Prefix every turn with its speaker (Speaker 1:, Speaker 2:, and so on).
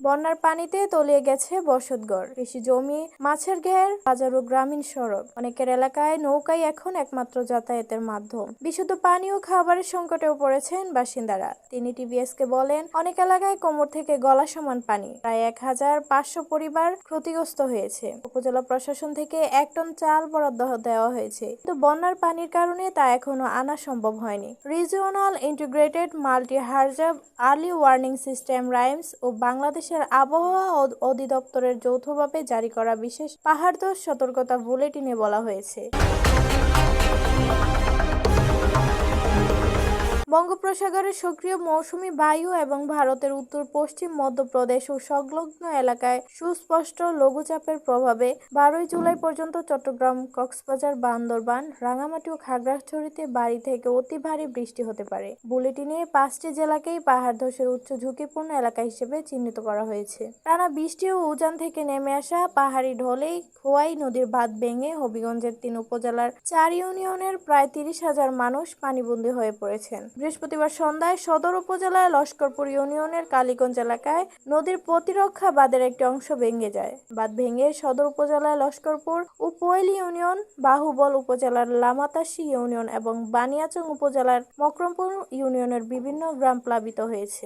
Speaker 1: বন্যার পানিতে তলিয়ে গেছে বসতঘর, কৃষি জমি, মাছের ঘের, বাজার ও গ্রামীণ সড়ক। অনেকের এলাকায় নৌকাই এখন একমাত্র যাতায়াতের মাধ্যম। বিশুদ্ধ পানি ও খাবারের সংকটেও পড়েছেন বাসিন্দারা। তিনি টিভিএসকে বলেন, অনেক এলাকায় কোমর থেকে গলা সমান পানি। প্রায় 1500 পরিবার ক্ষতিগ্রস্ত হয়েছে। উপজেলা প্রশাসন থেকে 1 টন চাল বরাদ্দ দেওয়া হয়েছে, কিন্তু বন্যার পানির কারণে তা এখনো আনা সম্ভব হয়নি। Regional integrated multi hazard early warning system RIMES ও বাংলাদেশের আবহাওয়া অধিদপ্তরের যৌথভাবে জারি করা বিশেষ পাহাড়ধস সতর্কতা বুলেটিনে বলা হয়েছে, বঙ্গোপসাগরে সক্রিয় মৌসুমী বায়ু এবং ভারতের উত্তর-পশ্চিম মধ্যপ্রদেশ ও সংলগ্ন এলাকায় সুস্পষ্ট লঘুচাপের প্রভাবে 12 জুলাই পর্যন্ত চট্টগ্রাম, কক্সবাজার, বান্দরবান, রাঙ্গামাটি ও খাগড়াছড়িতে ভারী থেকে অতি ভারী বৃষ্টি হতে পারে। বুলেটিনে 5টি জেলাকেই পাহাড় ধসের উচ্চ ঝুঁকিপূর্ণ এলাকা হিসেবে চিহ্নিত করা হয়েছে। টানা বৃষ্টি ও উজান থেকে নেমে আসা পাহাড়ি ঢলেই খোয়াই নদীর বাঁধ ভেঙে হবিগঞ্জের 3 উপজেলার 4 ইউনিয়নের প্রায় 30,000 মানুষ পানিবন্দী হয়ে পড়েছেন। বৃহস্পতিবার সন্ধ্যায় সদর উপজেলার লস্করপুর ইউনিয়নের কালীগঞ্জ এলাকায় নদীর প্রতিরক্ষা বাঁধের একটি অংশ ভেঙে যায়। বাঁধ ভেঙে সদর উপজেলার লস্করপুর ও পোয়েল ইউনিয়ন, বাহুবল উপজেলার লামাতাসী ইউনিয়ন এবং বানিয়াচং উপজেলার মকরমপুর ইউনিয়নের বিভিন্ন গ্রাম প্লাবিত হয়েছে।